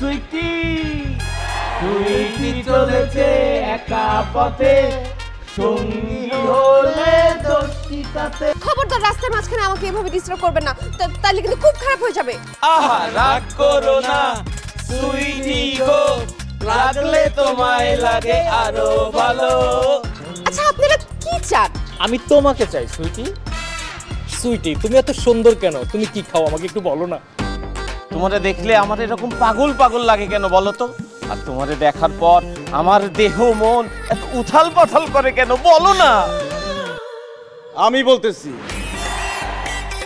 সুইটি সুইটি চলেছে একা পথে সঙ্গী হলে দোষিতাতে। খবরদার রাস্তার মাঝখানে আমাকে এভাবে ডিস্টার্ব করবেন না, তাহলে কিন্তু খুব খারাপ হয়ে যাবে। আহা রাগ করো না সুইটি গো, লাগলে তোমায় লাগে আরো ভালো। আচ্ছা আপনারা কি চান? আমি তোমাকে চাই সুইটি। সুইটি তুমি এত সুন্দর কেন? তুমি কি খাও আমাকে একটু বলো না। তোমারে দেখলে আমার এরকম পাগল পাগল লাগে কেন বলো তো? আর তোমারে দেখার পর আমার দেহ মন এত উথাল পাথাল করে কেন বলো না। আমি বলতেছি,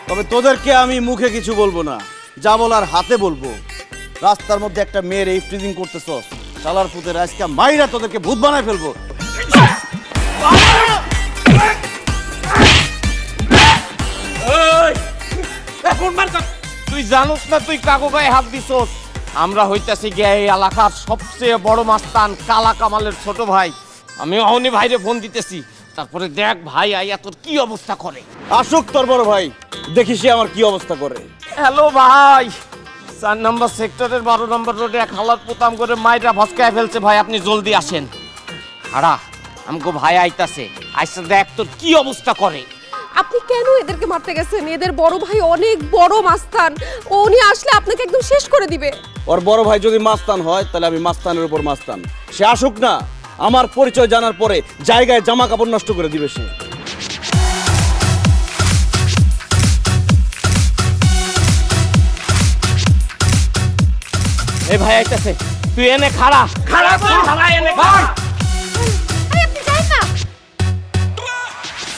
তবে তোদেরকে আমি মুখে কিছু বলবো না, যা বলার হাতে বলবো। রাস্তার মধ্যে একটা মেয়ের এই ফ্রিজিং করতেছস, শালার পুতের আজকে মাইরা তোদেরকে ভূত বানায় ফেলবো। তুই জানোস না তুই কাকু গায়ে হাত দিছস? আমরা হইতাছি গিয়ে এই এলাকার সবচেয়ে বড় মাস্তান কালা কামালের ছোট ভাই। আমি অহনি ভাইরে ফোন দিতেছি, তারপরে দেখ ভাই আইয়া তোর কি অবস্থা করে। আসুক তোর বড় ভাই, দেখি সে আমার কি অবস্থা করে। হ্যালো ভাই, 4 নম্বর সেক্টরের 12 নম্বর রোডে এক হালার পোতাম করে মাইরা ভস্কায় ফেলছে ভাই, আপনি জলদি আসেন। হাড়া আমগো ভাই আইতাছে, আইসা দেখ তোর কি অবস্থা করে। আপনি কেন এদেরকে মারতে গেছেন? এদের বড় ভাই অনেক বড় মাস্তান, উনি আসলে আপনাকে একদম শেষ করে দিবে। ওর বড় ভাই যদি মাস্তান হয় তাহলে আমি মাস্তানের উপর মাস্তান। সে আসুক না, আমার পরিচয় জানার পরে জায়গায় জামা কাপড় নষ্ট করে দিবে সে। এই ভাই আইতাছে, তুই এনে খাড়া খাড়া খাড়া এনে খাড়া। আরে আপনি যান না।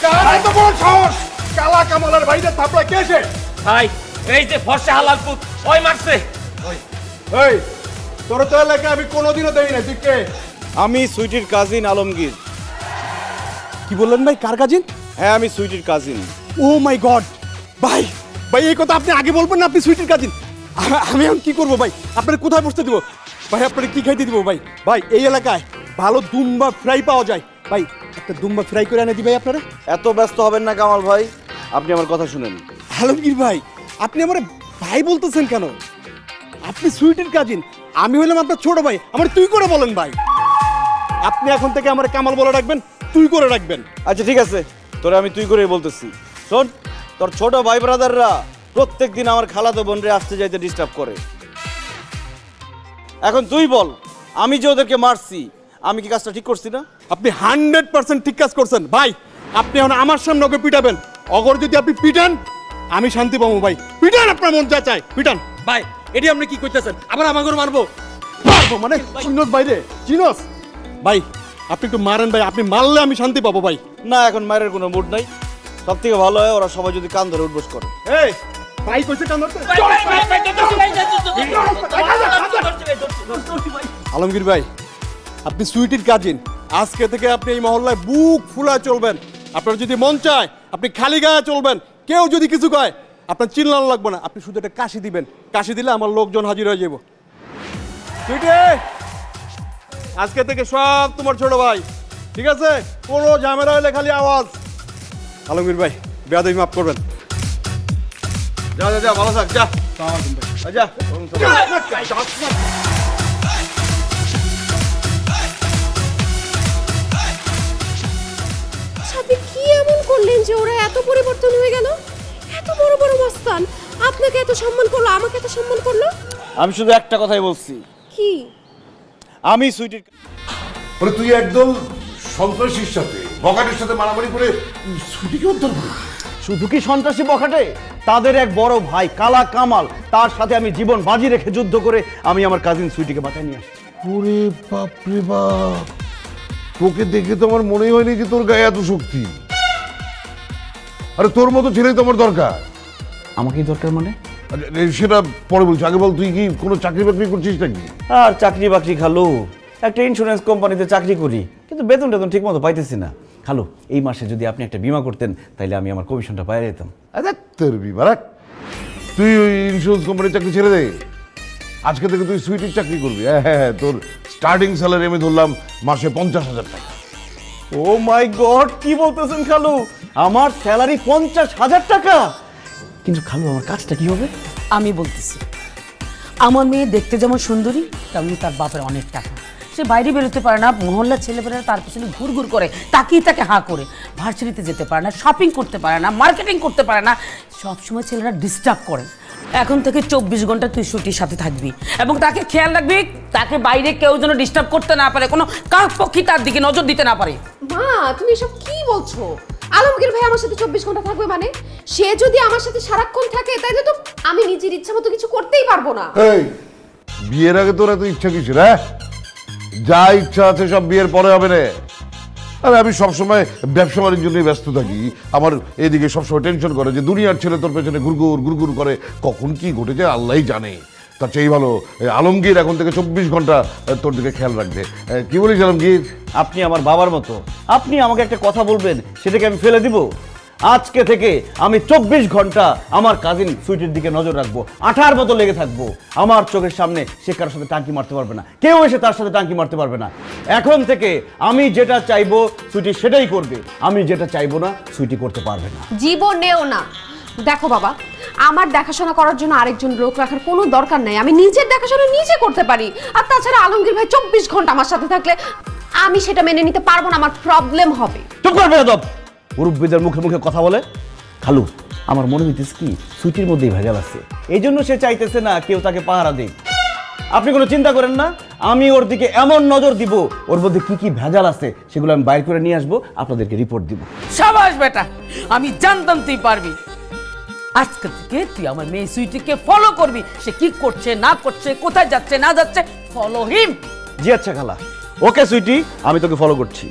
কার এত বড় সাহস? কালা কামালের ভাইরে থাপড়া কে সে? ভাই এই যে ফর্সা হালাল পুত ওই মারছে। এই তোর তো এলাকায় আমি কোনোদিনও দেই না, তুই কে? আমি সুইটির কাজিন আলমগীর। কি বললেন ভাই, কার কাজিন? হ্যাঁ আমি সুইটির কাজিন। ও মাই গড ভাই, ভাই এই কথা আপনি আগে বলবেন না আপনি সুইটির কাজিন। আমি এখন কি করবো ভাই? আপনার কোথায় বসতে দিব ভাই? আপনার কি খাইতে দিব ভাই? ভাই এই এলাকায় ভালো দুম্বা ফ্রাই পাওয়া যায় ভাই, একটা দুম্বা ফ্রাই করে এনে দিই ভাই আপনারা। এত ব্যস্ত হবেন না কামাল ভাই, আপনি আমার কথা শুনেন। আলমগীর ভাই, আপনি আমার ভাই বলতেছেন কেন? আপনি সুইটির কাজিন, আমি হইলাম আপনার ছোট ভাই, আমার তুই করে বলেন ভাই। আপনি এখন থেকে আমার কামাল বলে রাখবেন, তুই করে রাখবেন। আচ্ছা ঠিক আছে, তোরে আমি তুই করেই বলতেছি। শোন, তোর ছোট ভাই ব্রাদাররা প্রত্যেক দিন আমার খালাতো বোনরে আসতে যাইতে ডিস্টার্ব করে। এখন তুই বল, আমি যে ওদেরকে মারছি, আমি কি কাজটা ঠিক করছি না? আপনি 100% ঠিক কাজ করছেন ভাই। আপনি এখন আমার সামনে ওকে পিটাবেন, অগর যদি আপনি পিটান আমি শান্তি পাবো ভাই। পিটান, আপনার মন যা চায় পিটান। ভাই এটি আপনি কি করতেছেন? আবার আমাকে মারবো? মারবো মানে চিনোস বাইরে চিনোস ভাই, আপনি একটু মারেন ভাই, আপনি মারলে আমি শান্তি পাবো ভাই। না, এখন মায়ের কোনো মুড নাই। সব থেকে ভালো হয় ওরা সবাই যদি কান ধরে উঠবোস করে। এই ভাই কইছে কান ধরতে। আলমগীর ভাই, আপনি সুইটির কাজিন, আজকে থেকে আপনি এই মহল্লায় বুক ফুলায় চলবেন। আপনার যদি মন চায় আপনি খালি গায়ে চলবেন, কেউ যদি কিছু কয় আপনার চিল্লানো লাগবে না, আপনি শুধু একটা কাশি দিবেন, কাশি দিলে আমার লোকজন হাজির হয়ে যাব। সুইটি, আজকে থেকে সব তোমার ছোট ভাই, ঠিক আছে? কোনো ঝামেলা হলে খালি আওয়াজ। আলমগীর ভাই বেয়াদবি মাফ করবেন। যা যা যা, ভালো থাক, যা যা। সাথে কি এমন করলেন যে ওরা এত পরিবর্তন হয়ে গেল? এত বড় বড় মাস্তান আপনাকে এত সম্মান করলো, আমাকে এত সম্মান করলো। আমি শুধু একটা কথাই বলছি, কি? আমি সুইটির বলে তুই একদম সন্ত্রাসীর সাথে বগাটের সাথে মারামারি করে ছুটিকে উদ্ধার করবি। শুধু কি সন্ত্রাসী বখাটে, তাদের এক বড় ভাই কালা কামাল, তার সাথে আমি জীবন বাজি রেখে যুদ্ধ করে আমি আমার কাজিন সুইটিকে বাঁচাই নিয়ে আসছি। ওরে বাপ রে বাপ, তোকে দেখে তো আমার মনেই হয়নি যে তোর গায়ে এত শক্তি। আরে তোর মতো ছেলে তো আমার দরকার। আমাকেই দরকার মানে? সেটা পরে বলছি, আগে বল তুই কি কোনো চাকরি বাকরি করছিস নাকি? আর চাকরি বাকরি খালু, একটা ইন্স্যুরেন্স কোম্পানিতে চাকরি করি, কিন্তু বেতন টেতন ঠিক মতো পাইতেছি না। খালু, এই মাসে যদি আপনি একটা বীমা করতেন তাহলে আমি আমার কমিশনটা পাই যেতাম। আরে তোর বিমারাক, তুই ওই ইন্স্যুরেন্স কোম্পানির চাকরি ছেড়ে দে। আজকে থেকে তুই সুইটির চাকরি করবি। হ্যাঁ, তোর স্টার্টিং স্যালারি আমি ধরলাম মাসে 50,000 টাকা। ও মাই গড, কি বলতেছেন খালু? আমার স্যালারি 50,000 টাকা? কিন্তু খালু আমার কাজটা কি হবে? আমি বলতেছি, আমার মেয়ে দেখতে যেমন সুন্দরী তেমনি তার বাপের অনেক টাকা। সে বাইরে বেরোতে পারে না, মহল্লার ছেলেপেলেরা তার পেছনে ঘুরঘুর করে, তাকিয়ে তাকে হাঁ করে। ভার্সিটিতে যেতে পারে না, শপিং করতে পারে না, মার্কেটিং করতে পারে না, সবসময় ছেলেরা ডিস্টার্ব করে। এখন থেকে 24 ঘন্টা তুই ছুটির সাথে থাকবি এবং তাকে খেয়াল রাখবি, তাকে বাইরে কেউ যেন ডিস্টার্ব করতে না পারে, কোনো কাক পক্ষী তার দিকে নজর দিতে না পারে। মা তুমি এসব কি বলছো? আলমগীর ভাই আমার সাথে 24 ঘন্টা থাকবে মানে? সে যদি আমার সাথে সারাক্ষণ থাকে তাহলে তো আমি নিজের ইচ্ছা মতো কিছু করতেই পারবো না। এই বিয়ের আগে তোর এত ইচ্ছা কিসের? হ্যাঁ, যা ইচ্ছা আছে সব বিয়ের পরে হবে না। আরে আমি সবসময় ব্যবসা বাণিজ্য নিয়ে ব্যস্ত থাকি, আমার এদিকে সবসময় টেনশন করে যে দুনিয়ার ছেলে তোর পেছনে গুড়গুড় গুড়গুড় করে, কখন কি ঘটে যায় আল্লাহই জানে। তার চেয়ে ভালো আলমগীর এখন থেকে 24 ঘন্টা তোর দিকে খেয়াল রাখবে। কি বলিস আলমগীর? আপনি আমার বাবার মতো, আপনি আমাকে একটা কথা বলবেন সেটাকে আমি ফেলে দিব? আজকে থেকে আমি 24 ঘন্টা আমার কাজিন সুইটির দিকে নজর রাখবো, আঠার মতো লেগে থাকবো। আমার চোখের সামনে সে কারোর সাথে টাঙ্কি মারতে পারবে না, কেউ এসে তার সাথে টাঙ্কি মারতে পারবে না। এখন থেকে আমি যেটা চাইবো সুইটি সেটাই করবে, আমি যেটা চাইবো না সুইটি করতে পারবে না। জীবনেও না। দেখো বাবা, আমার দেখাশোনা করার জন্য আরেকজন লোক রাখার কোনো দরকার নাই, আমি নিজের দেখাশোনা নিজে করতে পারি। আর তাছাড়া আলমগীর ভাই 24 ঘন্টা আমার সাথে থাকলে আমি সেটা মেনে নিতে পারবো না, আমার প্রবলেম হবে। চুপ করবে বেয়াদব, মুরব্বীদের মুখে মুখে কথা বলে। খালু, আমার মনে হইতেছে কি সুইটির মধ্যেই ভেজাল আছে, এই জন্য সে চাইতেছে না কেউ তাকে পাহারা দেয়। আপনি কোনো চিন্তা করেন না, আমি ওর দিকে এমন নজর দিব, ওর মধ্যে কি কি ভেজাল আছে সেগুলো আমি বাইর করে নিয়ে আসবো, আপনাদেরকে রিপোর্ট দিব। সাবাস বেটা, আমি জানতাম তুই পারবি। আজকে থেকে তুই আমার মেয়ে সুইটিকে ফলো করবি, সে কি করছে না করছে, কোথায় যাচ্ছে না যাচ্ছে, ফলো হিম। জি আচ্ছা খালা, ওকে সুইটি, আমি তোকে ফলো করছি।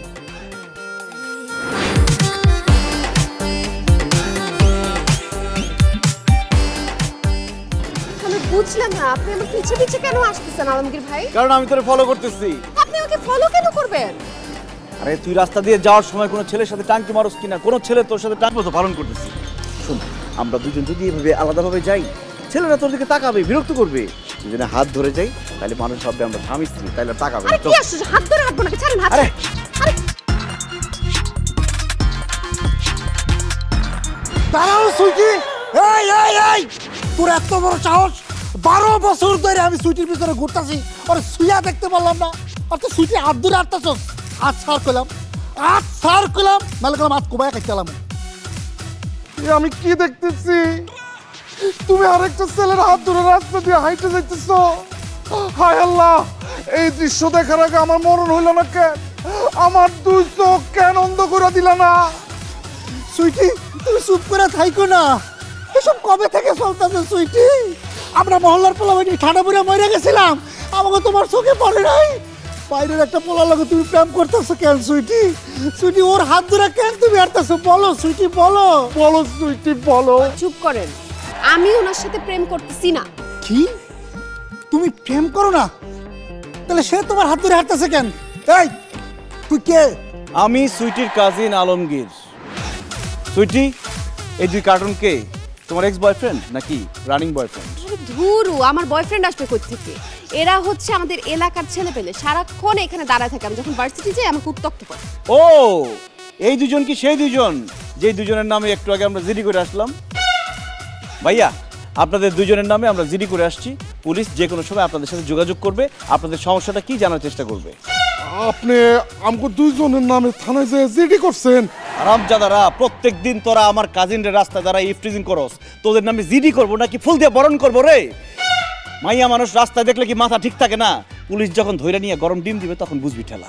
আমি বুঝলাম না আপনি আমার পিছে পিছে কেন আসতেছেন আলমগীর ভাই? কারণ আমি তোরে ফলো করতেছি। আপনি আমাকে ফলো কেন করবেন? আরে তুই রাস্তা দিয়ে যাওয়ার সময় কোনো ছেলের সাথে টাঙ্কি মারস কিনা, কোনো ছেলে তোর সাথে টাঙ্কি মতো পালন করতেছি। শোন, আমরা দুজন যদি এভাবে আলাদাভাবে যাই, ছেলেরা তোর দিকে তাকাবে, বিরক্ত করবে। দুজনে হাত ধরে যাই, তাহলে মানুষ ভাববে আমরা স্বামী স্ত্রী, তাহলে তাকাবে। আরে কি আসছে, হাত ধরে হাঁটবো নাকি? ছাড়েন হাত। আরে আরে দাঁড়াও সুইটি, এই এই এই, তোর এত বড় সাহস! 12 বছর ধরে আমি সুইটির পিছনে ঘুরতাছি, আর সুইয়া দেখতে পারলাম না, আর তো সুইটি হাত ধরে হাঁটতাছস। আজ সার করলাম, নাহলে করলাম আজ কোবায় খাইতালাম। আমি কি দেখতেছি? তুমি আরেকটা ছেলের হাত ধরে রাস্তা দিয়ে হাইটে যাইতেছ। হায় আল্লাহ, এই দৃশ্য দেখার আগে আমার মরণ হইল না কেন? আমার দুই চোখ কেন অন্ধ করে দিলা না? সুইটি, তুমি চুপ করে থাইকো না, এসব কবে থেকে চলতেছে সুইটি? আমরা মহল্লার পোলা ঠান্ডা পড়ে মরে গেছিলাম, আমাকে তোমার চোখে পড়ে নাই? বাইরের একটা পোলার লগে তুমি প্রেম করতেছো কেন সুইটি? সুইটি, ওর হাত ধরে কেন তুমি হাঁটতেছো? বলো সুইটি, বলো বলো সুইটি, বলো। চুপ করেন, আমি ওনার সাথে প্রেম করতেছি না। কি? তুমি প্রেম করো না? তাহলে সে তোমার হাত ধরে হাঁটতেছে কেন? এই তুই কে? আমি সুইটির কাজিন আলমগীর। সুইটি, এই দুই কার্টুন কে? তোমার এক্স বয়ফ্রেন্ড নাকি রানিং বয়ফ্রেন্ড? আরে ধুরু, আমার বয়ফ্রেন্ড আসবে কই থেকে? এরা হচ্ছে আমাদের এলাকার ছেলেপেলে, সারাক্ষণ এখানে দাঁড়ায় থাকে। আমি যখন ভার্সিটি যাই আমাকে উত্তক্ত করে। ও, এই দুজন কি সেই দুজন যেই দুজনের নামে একটু আগে আমরা জিডি করে আসলাম? ভাইয়া, আপনাদের দুজনের নামে আমরা জিডি করে আসছি। পুলিশ যে কোনো সময় আপনাদের সাথে যোগাযোগ করবে, আপনাদের সমস্যাটা কি জানার চেষ্টা করবে। আপনি আমাকে দুইজনের নামে থানায় যে জিডি করছেন? আরামজাদারা, প্রত্যেক দিন তোরা আমার কাজিনদের রাস্তায় দ্বারা ইফটিজিং করস, তোদের নামে জিডি করবো নাকি ফুল দিয়ে বরণ করবো রে? মাইয়া মানুষ রাস্তায় দেখলে কি মাথা ঠিক থাকে না? পুলিশ যখন ধইরা নিয়ে গরম ডিম দিবে তখন বুঝবি ঠেলা।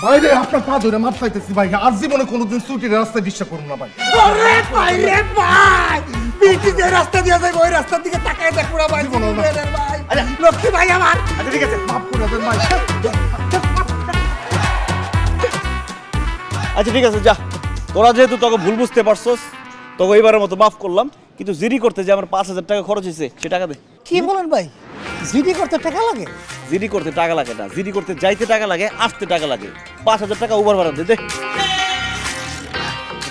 ভাইরে, আপনার পা ধরে মাপ চাইতেছি ভাই, আর জীবনে কোনোদিন ছুটির রাস্তায় ডিস্টার্ব করুন না ভাই। আরে ভাই রে ভাই, বিটি যে রাস্তা দিয়ে যায় ওই রাস্তার দিকে তাকায় দেখ পুরো ভাই। ভাই লক্ষ্মী ভাই আমার। আচ্ছা ঠিক আছে, মাফ করে দেন ভাই। আচ্ছা ঠিক আছে, যা, তোরা যেহেতু তোকে ভুল বুঝতে পারছস, তোকে এইবারের মতো মাফ করলাম, কিন্তু জিডি করতে যে আমার 5000 টাকা খরচ হয়েছে সে টাকা দে। কি বলেন ভাই, জিডি করতে টাকা লাগে? জিডি করতে টাকা লাগে না, জিডি করতে যাইতে টাকা লাগে, আসতে টাকা লাগে। 5000 টাকা ওভার ভাড়া দে।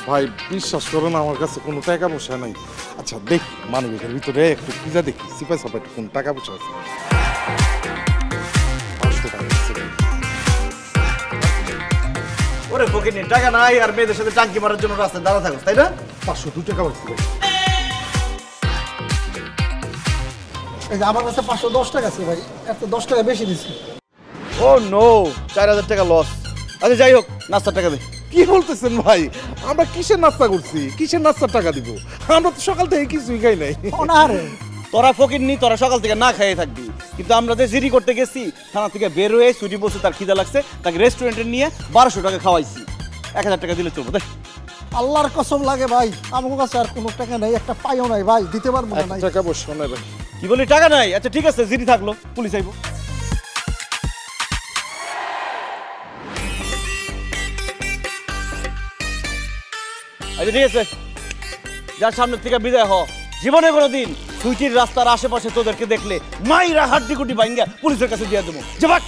ভাই বিশ্বাস করুন, আমার কাছে কোনো টাকা পয়সা নাই। আচ্ছা দেখি মানবিকের ভিতরে একটু খুঁজে দেখি, সিপাই সাপাই কোন টাকা পয়সা আছে। 500 টাকা আছে। ওরে ফকিনি, টাকা নাই আর মেয়েদের সাথে টাঙ্কি মারার জন্য রাস্তায় দাঁড়া থাকস, তাই না? 502 টাকা পাইছি ভাই। এই যে আমার কাছে 510 টাকা আছে ভাই, এত 10 টাকা বেশি দিছি। ও নো, 4000 টাকা লস। আচ্ছা যাই হোক, নাস্তার টাকা দে। কি বলতেছেন ভাই? আমরা কিসের নাস্তা করছি? কিসের নাস্তার টাকা দিব? আমরা তো সকাল থেকে কিছুই খাই নাই। অনারে তোরা ফকির নি, তোরা সকাল থেকে না খেয়ে থাকবি, কিন্তু আমরা যে জিডি করতে গেছি থানা থেকে বের হয়ে সুইটি বসে তার খিদা লাগছে, তাকে রেস্টুরেন্টে নিয়ে 1200 টাকা খাওয়াইছি। 1000 টাকা দিলে চলবো। দেখ আল্লাহর কসম লাগে ভাই, আমার কাছে আর কোনো টাকা নাই, একটা পাইও নাই ভাই, দিতে পারবো না। নাই টাকা বসো না ভাই। কি বলি টাকা নাই? আচ্ছা ঠিক আছে, জিডি থাকলো, পুলিশ আইবো। আচ্ছা ঠিক আছে, যার সামনের থেকে বিদায় হ। জীবনে কোনোদিন সুইটির রাস্তার আশেপাশে তোদেরকে দেখলে মাইরা হাড্ডি কুটি ভাঙ্গা পুলিশের কাছে দিয়ে দেবো। যে ভাগ।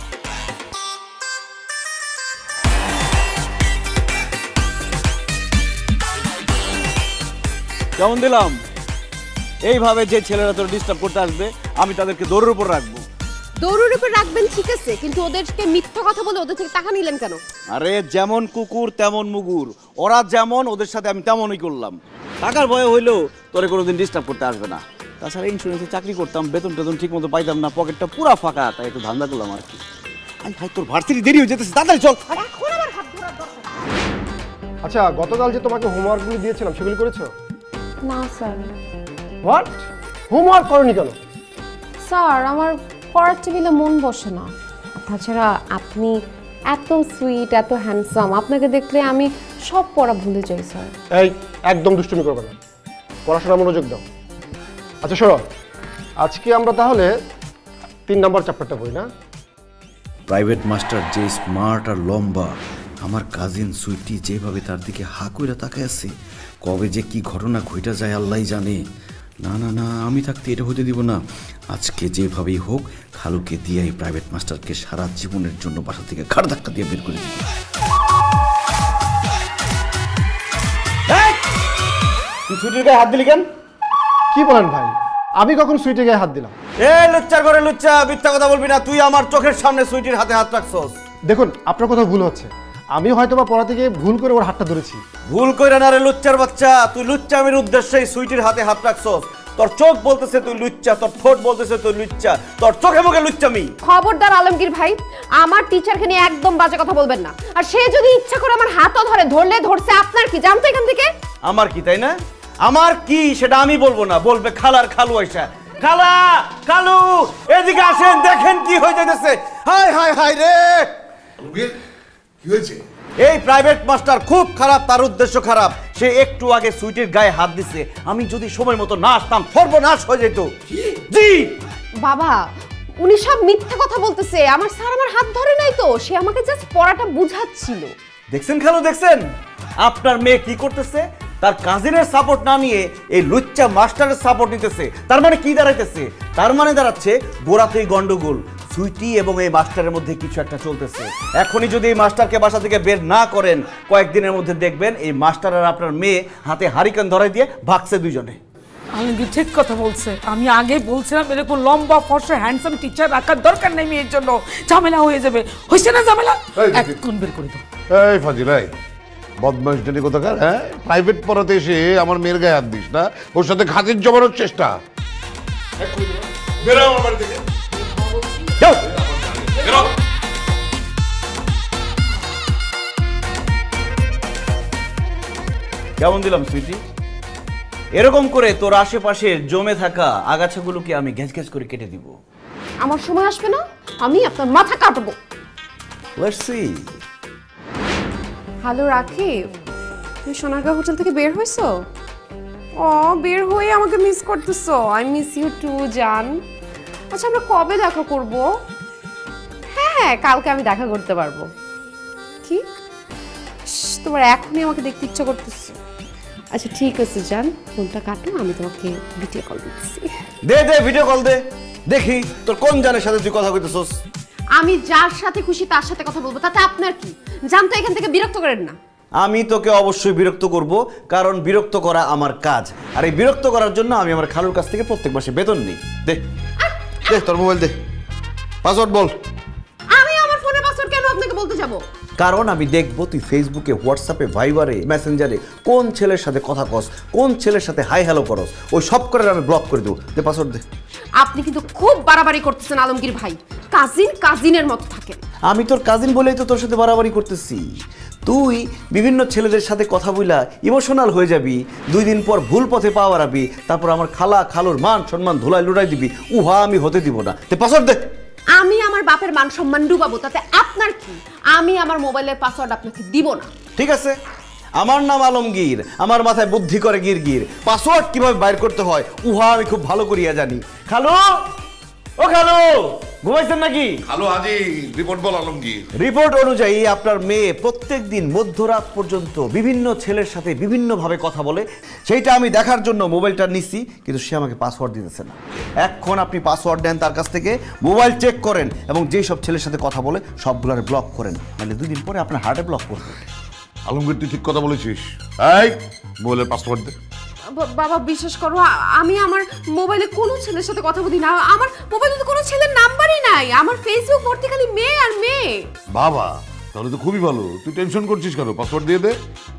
কেমন দিলাম? এইভাবে যে ছেলেরা তোর ডিস্টার্ব করতে আসবে, আমি তাদেরকে দৌড়ের উপর রাখবো। দৌড়ের উপর রাখবেন ঠিক আছে, কিন্তু ওদেরকে মিথ্যা কথা বলে ওদের থেকে টাকা নিলেন কেন? আরে যেমন কুকুর তেমন মুগুর, ওরা যেমন ওদের সাথে আমি তেমনই করলাম। টাকার ভয় হইলেও তোরে কোনোদিন ডিস্টার্ব করতে আসবে না। তাছাড়া ইন্স্যুরেন্সে চাকরি করতাম, বেতন টেতন ঠিক মতো পাইতাম না, পকেটটা পুরা ফাঁকা, তাই একটু ধান্দা করলাম আর কি। আই ভাই তোর ভার্সিটি দেরি হয়ে যেতেছে, তাড়াতাড়ি চল। আচ্ছা, গতকাল যে তোমাকে হোমওয়ার্কগুলো দিয়েছিলাম সেগুলো করেছো? না স্যার। হোয়াট? হোমওয়ার্ক করনি কেন? স্যার আমার পড়ার টেবিলে মন বসে না। তাছাড়া আপনি এত সুইট, এত হ্যান্ডসাম, আপনাকে দেখলে আমি সব পড়া ভুলে যাই স্যার। এই একদম দুষ্টুমি করবে না, পড়াশোনা মনোযোগ দাও। আচ্ছা শোনো, আজকে আমরা তাহলে 3 নম্বর চ্যাপ্টারটা পড়ি না? প্রাইভেট মাস্টার যে স্মার্ট আর লম্বা, আমার কাজিন সুইটি যেভাবে তার দিকে হা কইরা তাকায় আছে, কবে যে কি ঘটনা ঘইটা যায় আল্লাহই জানে। না না না, আমি থাকতে এটা হতে দিব না। আজকে যেভাবেই হোক খালুকে দিয়ে এই প্রাইভেট মাস্টারকে সারা জীবনের জন্য বাসা থেকে ঘাড় ধাক্কা দিয়ে বের করে দিব। তুই সুইটির গায়ে হাত দিলি কেন? কি বলেন ভাই, আমি কখন সুইটে গায়ে হাত দিলাম? এ লুচ্চার করে লুচ্চা, মিথ্যা কথা বলবি না। তুই আমার চোখের সামনে সুইটির হাতে হাত রাখছস। দেখুন, আপনার কথা ভুল হচ্ছে। আমি হয়তো বা পড়া থেকে ভুল করে ওর হাতটা ধরেছি। ভুল কইরা না রে লুচ্চার বাচ্চা, তুই লুচ্চামির উদ্দেশ্যেই সুইটির হাতে হাত রাখছস। তোর চোখ বলতেছে তুই লুচ্চা, তোর ঠোঁট বলতেছে তুই লুচ্চা, তোর চোখে মুখে লুচ্চামি। খবরদার আলমগীর ভাই, আমার টিচারকে নিয়ে একদম বাজে কথা বলবেন না। আর সে যদি ইচ্ছা করে আমার হাতও ধরে, ধরলে ধরছে, আপনার কি জানতো এখান থেকে? আমার কি, তাই না? আমার কি সেটা আমি বলবো না, বলবে খালার খালু আইসা। খালা, খালু এদিকে আসেন, দেখেন কি হয়ে যাইতেছে। হাই হাই হাই রে, কি হয়েছে? এই প্রাইভেট মাস্টার খুব খারাপ, তার উদ্দেশ্য খারাপ। সে একটু আগে সুইটির গায়ে হাত দিছে, আমি যদি সময় মতো না আসতাম সর্বনাশ হয়ে যেত। জি বাবা, উনি সব মিথ্যা কথা বলতেছে। আমার স্যার আমার হাত ধরে নাই তো, সে আমাকে জাস্ট পড়াটা বুঝাচ্ছিল। দেখছেন খালু, দেখছেন আপনার মেয়ে কি করতেছে? তার কাজিনের সাপোর্ট না নিয়ে এই লুচ্চা মাস্টারের সাপোর্ট নিতেছে। তার মানে কি দাঁড়াইতেছে? তার মানে দাঁড়াচ্ছে গোড়াতেই গন্ডগোল, সুইটি এবং এই মাস্টারের মধ্যে কিছু একটা চলতেছে। এখনই যদি এই মাস্টারকে বাসা থেকে বের না করেন, কয়েকদিনের মধ্যে দেখবেন এই মাস্টার আর আপনার মেয়ে হাতে হারিকেন ধরাই দিয়ে ভাগছে দুইজনে। আলমগীর ঠিক কথা বলছে। আমি আগে বলছিলাম এরকম লম্বা ফর্সা হ্যান্ডসাম টিচার রাখার দরকার নেই মেয়ের জন্য, ঝামেলা হয়ে যাবে। হয়েছে না ঝামেলা? এখন বের করে দাও। এই ফাজিলাই বদমাইশ জানি কোথাকার, হ্যাঁ? প্রাইভেট পড়াতে এসে আমার মেয়ের গায়ে হাত দিস না, ওর সাথে খাতির জমানোর চেষ্টা। বেরো আমার বাড়ি থেকে, যাও বেরো। কেমন দিলাম সুইটি? এরকম করে তোর আশেপাশের জমে থাকা আগাছাগুলোকে আমি ঘ্যাচ ঘ্যাচ করে কেটে দিব। আমার সময় আসবে না, আমি আপনার মাথা কাটবো। Let's see. হ্যালো রাকিব, তুমি সোনারগাঁও হোটেল থেকে বের হইছো? ও, বের হয়ে আমাকে মিস করতেছো? আই মিস ইউ টু জান। আচ্ছা আমরা কবে দেখা করব? হ্যাঁ, কালকে আমি দেখা করতে পারবো। কি তোমার এখনই আমাকে দেখতে ইচ্ছা করতেছে? আচ্ছা ঠিক আছে জান, ফোনটা কাটো, আমি তোমাকে ভিডিও কল দিচ্ছি। দে দে ভিডিও কল দে, দেখি তোর কোন জানের সাথে তুই কথা কইতেছস। আমি যার সাথে খুশি তার সাথে কথা বলবো, তাতে আপনার কি? জানতো এখান থেকে বিরক্ত করেন না। আমি তোকে অবশ্যই বিরক্ত করব, কারণ বিরক্ত করা আমার কাজ। আর এই বিরক্ত করার জন্য আমি আমার খালুর কাছ থেকে প্রত্যেক মাসে বেতন নিই। দে দে তোর মোবাইল দে, পাসওয়ার্ড বল। আমি আমার ফোনের পাসওয়ার্ড কেন আপনাকে বলতে যাব? কারণ আমি দেখবো তুই ফেসবুকে, হোয়াটসঅ্যাপে, ভাইবারে, মেসেঞ্জারে কোন ছেলের সাথে কথা কস, কোন ছেলের সাথে হাই হ্যালো করস, ওই সব করে আমি ব্লক করে দেবো। দে পাসওয়ার্ড দে। আপনি কিন্তু খুব বাড়াবাড়ি করতেছেন আলমগীর ভাই, কাজিনের মতো থাকেন। আমি তোর কাজিন বলেই তো তোর সাথে বাড়াবাড়ি করতেছি। তুই বিভিন্ন ছেলেদের সাথে কথা বইলা ইমোশনাল হয়ে যাবি, 2 দিন পর ভুল পথে পা বাড়াবি, তারপর আমার খালুর মান সম্মান ধুলাই লুড়াই দিবি। উহা আমি হতে দিব না। তে পাসওয়ার্ড দে। আমি আমার বাপের মান সম্মান ডুবাবো তাতে আপনার কি? আমি আমার মোবাইলের পাসওয়ার্ড আপনাকে দিব না। ঠিক আছে, আমার নাম আলমগীর, আমার মাথায় বুদ্ধি করে গিরগির। পাসওয়ার্ড কিভাবে বাইর করতে হয় উহা আমি খুব ভালো করিয়া জানি। খালু, ও খালু, ঘুমাইছেন নাকি? হ্যালো হাজি, রিপোর্ট বল আলমগীর। রিপোর্ট অনুযায়ী আপনার মেয়ে প্রত্যেকদিন মধ্যরাত পর্যন্ত বিভিন্ন ছেলের সাথে বিভিন্নভাবে কথা বলে। সেইটা আমি দেখার জন্য মোবাইলটা নিছি, কিন্তু সে আমাকে পাসওয়ার্ড দিতেছে না। এখন আপনি পাসওয়ার্ড নেন তার কাছ থেকে, মোবাইল চেক করেন এবং যেই সব ছেলের সাথে কথা বলে সবগুলোর ব্লক করেন, মানে 2 দিন পরে আপনার হার্টে ব্লক করবে। আলমগীর তুই ঠিক কথা বলেছিস। এই মোবাইলের পাসওয়ার্ড দে। বাবা বিশ্বাস করো, আমি আমার মোবাইলে কোনো ছেলের সাথে কথা বলি না। আমার মোবাইলে তো কোনো ছেলের নাম্বারই নাই। আমার ফেসবুক ভর্তি খালি মেয়ে আর মেয়ে। বাবা, তাহলে তো খুবই ভালো। তুই টেনশন করছিস কেন? পাসওয়ার্ড দিয়ে দে।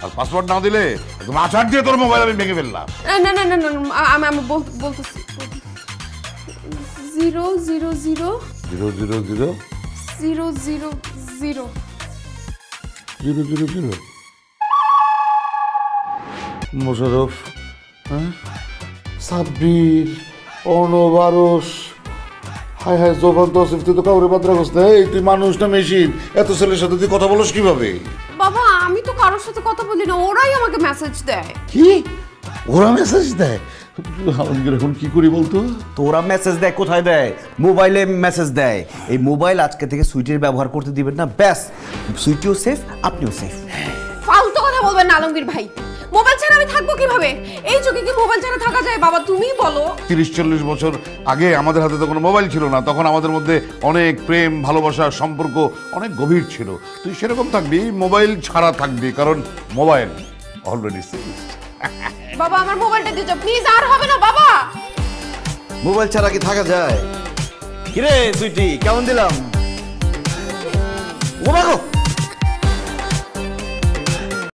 আর পাসওয়ার্ড না দিলে একদম আছাড় দিয়ে তোর মোবাইল আমি ভেঙে ফেললাম। না না না না, আমি বলতেছি 0 0 0 0 0 0 0 0 0 0 0 0 মোশারফ, সাব্বির, অর্ণব, আরশ, হায় হায় জোফান তসিফ, তুই তো কাউরে বাদ রাখস না। এই তুই মানুষ না মেশিন? এত ছেলের সাথে তুই কথা বলস কিভাবে? বাবা আমি তো কারোর সাথে কথা বলি না, ওরাই আমাকে মেসেজ দেয়। কি ওরা মেসেজ দেয়? আলমগীর এখন কি করি বলতো? তোরা মেসেজ দেয় কোথায় দেয়? মোবাইলে মেসেজ দেয়। এই মোবাইল আজকে থেকে সুইটির ব্যবহার করতে দিবেন না, ব্যাস। সুইটিও সেফ, আপনিও সেফ। ফালতু কথা বলবেন না আলমগীর ভাই। মোবাইল ছাড়া আমি থাকবো কিভাবে? এই যুগে কি মোবাইল ছাড়া থাকা যায়? বাবা তুমিই বলো। 30-40 বছর আগে আমাদের হাতে তো কোনো মোবাইল ছিল না। তখন আমাদের মধ্যে অনেক প্রেম, ভালোবাসা, সম্পর্ক অনেক গভীর ছিল। তুই সেরকম থাকবি, মোবাইল ছাড়া থাকবি, কারণ মোবাইল অলরেডি সিক্স। বাবা আমার মোবাইলটা দিয়ে যাও প্লিজ, আর হবে না বাবা। মোবাইল ছাড়া কি থাকা যায়? কিরে সুইটি, কেমন দিলাম? ও বাবা